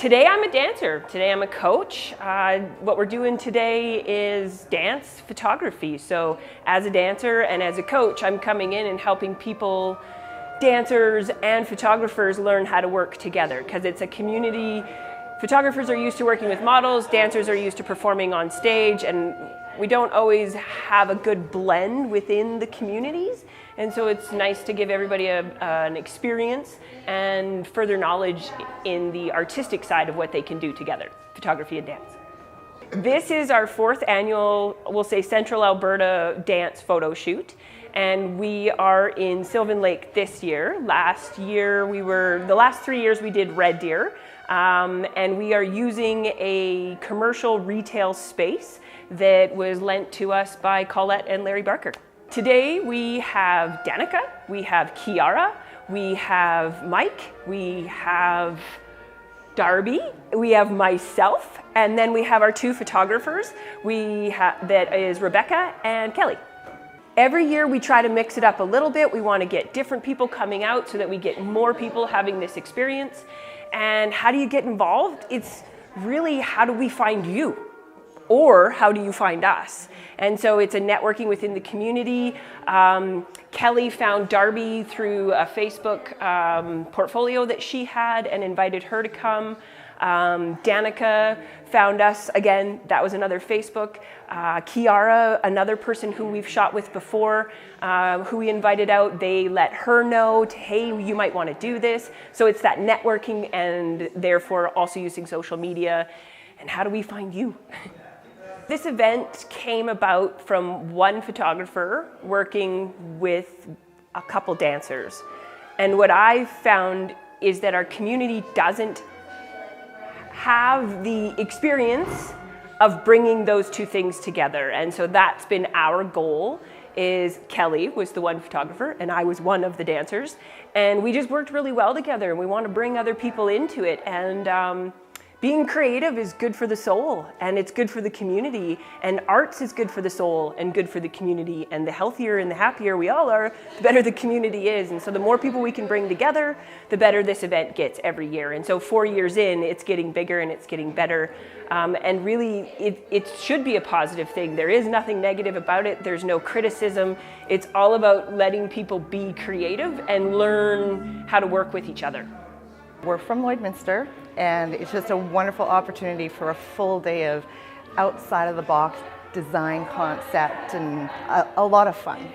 Today I'm a dancer. Today I'm a coach. What we're doing today is dance photography. So as a dancer and as a coach, I'm coming in and helping people, dancers and photographers, learn how to work together, because it's a community. Photographers are used to working with models, dancers are used to performing on stage, and we don't always have a good blend within the communities. And so it's nice to give everybody an experience and further knowledge in the artistic side of what they can do together, photography and dance. This is our 4th annual, we'll say, Central Alberta dance photo shoot. And we are in Sylvan Lake this year. The last 3 years we did Red Deer. And we are using a commercial retail space that was lent to us by Colette and Larry Barker. Today we have Danica, we have Kiara, we have Mike, we have Darby, we have myself, and then we have our 2 photographers. That is Rebecca and Kelly. Every year we try to mix it up a little bit. We want to get different people coming out so that we get more people having this experience. And how do you get involved? It's really, how do we find you? Or how do you find us? And so it's a networking within the community. Kelly found Darby through a Facebook portfolio that she had and invited her to come. Danica found us, again, that was another Facebook. Kiara, another person who we've shot with before, who we invited out, they let her know, hey, you might want to do this. So it's that networking and therefore also using social media. And how do we find you? This event came about from one photographer working with a couple dancers. And what I found is that our community doesn't have the experience of bringing those 2 things together. And so that's been our goal. Is Kelly was the one photographer and I was one of the dancers. And we just worked really well together, and we want to bring other people into it. And being creative is good for the soul, and it's good for the community, and arts is good for the soul and good for the community. And the healthier and the happier we all are, the better the community is. And so the more people we can bring together, the better this event gets every year. And so 4 years in, it's getting bigger and it's getting better. And really, it should be a positive thing. There is nothing negative about it. There's no criticism. It's all about letting people be creative and learn how to work with each other. We're from Lloydminster, and it's just a wonderful opportunity for a full day of outside of the box design concept and a lot of fun.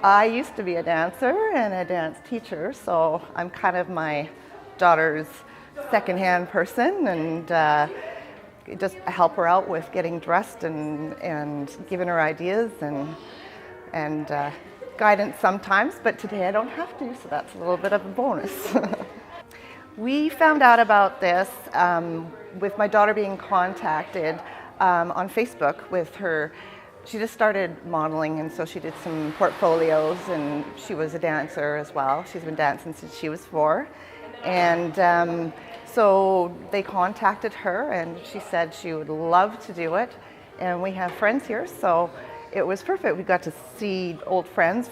I used to be a dancer and a dance teacher, so I'm kind of my daughter's second-hand person, and just help her out with getting dressed and giving her ideas and guidance sometimes, but today I don't have to, so that's a little bit of a bonus. We found out about this with my daughter being contacted on Facebook with her. She just started modeling, and so she did some portfolios, and she was a dancer as well. She's been dancing since she was 4. And so they contacted her, and she said she would love to do it. And we have friends here, so it was perfect. We got to see old friends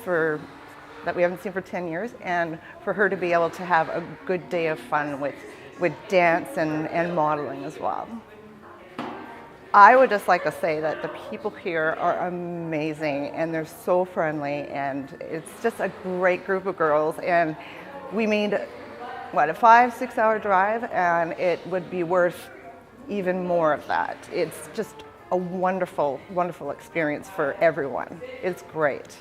that we haven't seen for 10 years, and for her to be able to have a good day of fun with dance and modeling as well. I would just like to say that the people here are amazing, and they're so friendly, and it's just a great group of girls. And we made, a 5-6 hour drive, and it would be worth even more of that. It's just a wonderful, wonderful experience for everyone. It's great.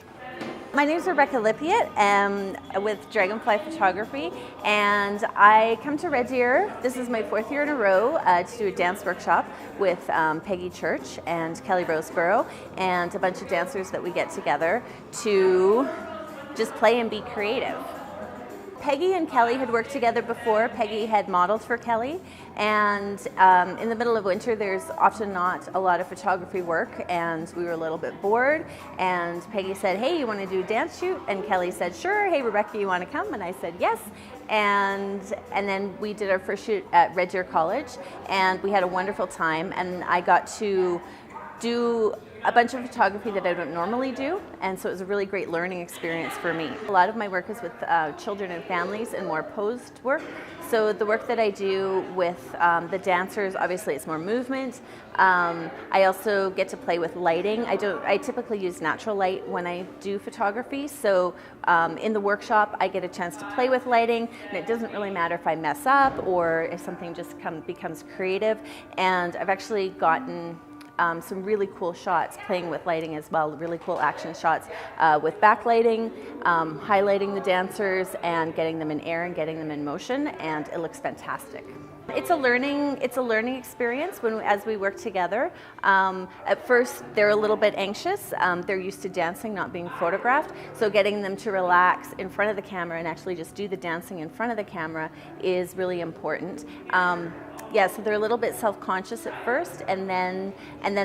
My name is Rebecca Lippiett, with Dragonfly Photography, and I come to Red Deer. This is my 4th year in a row to do a dance workshop with Peggy Church and Kelly Roseborough, and a bunch of dancers that we get together to just play and be creative. Peggy and Kelly had worked together before. Peggy had modeled for Kelly, and in the middle of winter there's often not a lot of photography work, and we were a little bit bored, and Peggy said, hey, you want to do a dance shoot? And Kelly said, sure. Hey, Rebecca, you want to come? And I said yes. And then we did our first shoot at Red Deer College, and we had a wonderful time, and I got to do a bunch of photography that I don't normally do, and so it was a really great learning experience for me. A lot of my work is with children and families and more posed work, So the work that I do with the dancers, obviously it's more movement. I also get to play with lighting. I typically use natural light when I do photography. So in the workshop, I get a chance to play with lighting, and it doesn't really matter if I mess up or if something just becomes creative. And I've actually gotten some really cool shots playing with lighting as well, really cool action shots with backlighting, highlighting the dancers and getting them in air and getting them in motion, and it looks fantastic. It's a learning experience as we work together. At first, they're a little bit anxious. They're used to dancing, not being photographed. So getting them to relax in front of the camera and actually just do the dancing in front of the camera is really important. Yeah, so they're a little bit self-conscious at first, and then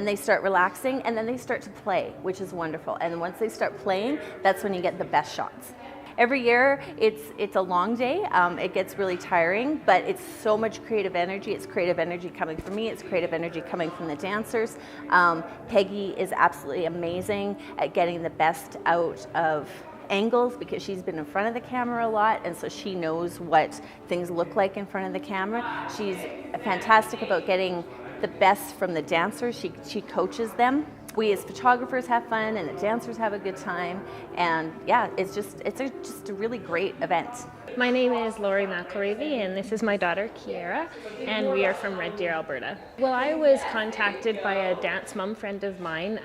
they start relaxing, and then they start to play, which is wonderful. And once they start playing, that's when you get the best shots. Every year, it's a long day. It gets really tiring, but it's so much creative energy. It's creative energy coming from me. It's creative energy coming from the dancers. Peggy is absolutely amazing at getting the best out of angles because she's been in front of the camera a lot, and so she knows what things look like in front of the camera. She's fantastic about getting the best from the dancers. She coaches them. We as photographers have fun, and the dancers have a good time, and yeah, it's just a really great event. My name is Lori McElravy, and this is my daughter Kiera, and we are from Red Deer, Alberta. Well, I was contacted by a dance mom friend of mine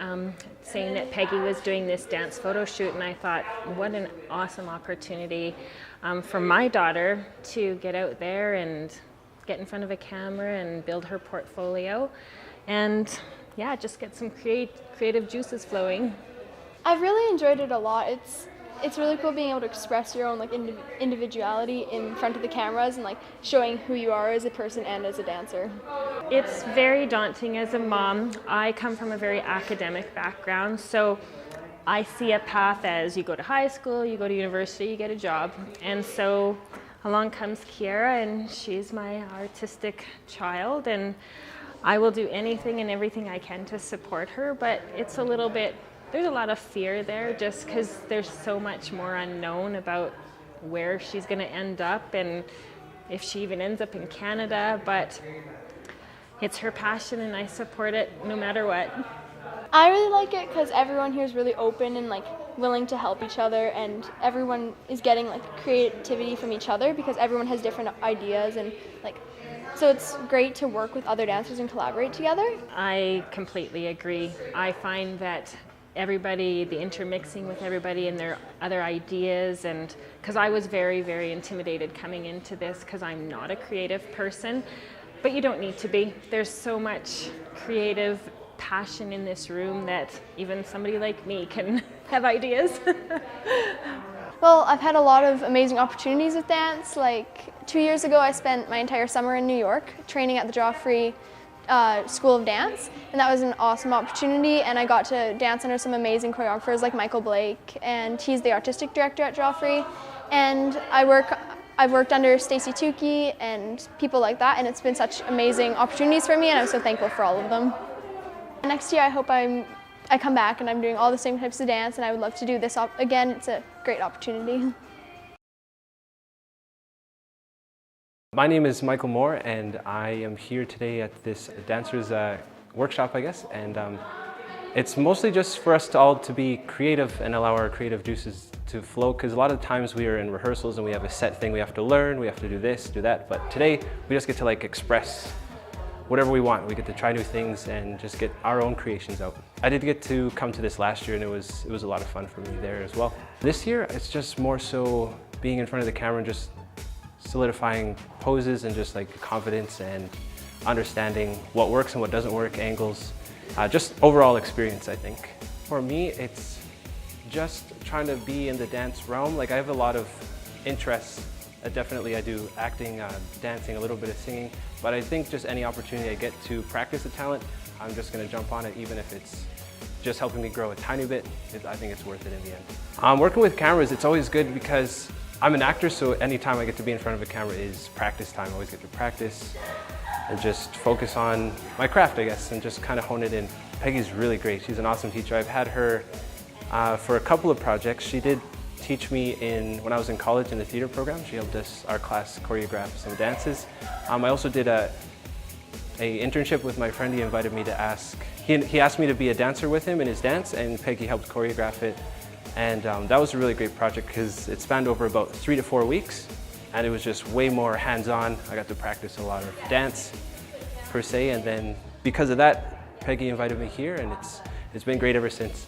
saying that Peggy was doing this dance photo shoot, and I thought, what an awesome opportunity for my daughter to get out there and get in front of a camera and build her portfolio, and yeah, just get some creative juices flowing. I've really enjoyed it a lot. It's really cool being able to express your own individuality in front of the cameras and showing who you are as a person and as a dancer. It's very daunting as a mom. I come from a very academic background, so I see a path as you go to high school, you go to university, you get a job. And so along comes Kiera, and she's my artistic child, and I will do anything and everything I can to support her, but there's a lot of fear there just because there's so much more unknown about where she's going to end up and if she even ends up in Canada, but it's her passion and I support it no matter what. I really like it because everyone here is really open and willing to help each other, and everyone is getting creativity from each other because everyone has different ideas, and so it's great to work with other dancers and collaborate together. I completely agree. I find that the intermixing with everybody and their other ideas, and because I was very, very intimidated coming into this because I'm not a creative person, but you don't need to be. There's so much creative passion in this room that even somebody like me can have ideas. Well, I've had a lot of amazing opportunities with dance. 2 years ago, I spent my entire summer in New York training at the Joffrey School of Dance, and that was an awesome opportunity, and I got to dance under some amazing choreographers like Michael Blake, and he's the artistic director at Joffrey, and I've worked under Stacey Tukey and people like that, and it's been such amazing opportunities for me, and I'm so thankful for all of them. Next year, I hope I come back and I'm doing all the same types of dance, and I would love to do this again. It's a great opportunity. My name is Michael Moore, and I am here today at this dancers workshop, I guess, and it's mostly just for us all to be creative and allow our creative juices to flow, because a lot of times we are in rehearsals and we have a set thing we have to learn, we have to do this, do that, but today we just get to express whatever we want. We get to try new things and just get our own creations out. I did get to come to this last year, and it was a lot of fun for me there as well. This year, it's just more so being in front of the camera and just solidifying poses and just confidence and understanding what works and what doesn't work, angles, just overall experience, I think. For me, it's just trying to be in the dance realm. I have a lot of interests. Definitely I do acting, dancing, a little bit of singing, but I think just any opportunity I get to practice a talent, I'm just going to jump on it, even if it's just helping me grow a tiny bit. I think it's worth it in the end. Working with cameras, it's always good because I'm an actor, so anytime I get to be in front of a camera is practice time. I always get to practice and just focus on my craft, I guess, and just kind of hone it in. Peggy's really great. She's an awesome teacher. I've had her for a couple of projects. She did teach me when I was in college in the theater program. She helped our class choreograph some dances. I also did a internship with my friend. He invited me to he asked me to be a dancer with him in his dance, and Peggy helped choreograph it. And that was a really great project because it spanned over about 3 to 4 weeks, and it was just way more hands-on. I got to practice a lot of dance per se, and then because of that, Peggy invited me here, and it's been great ever since.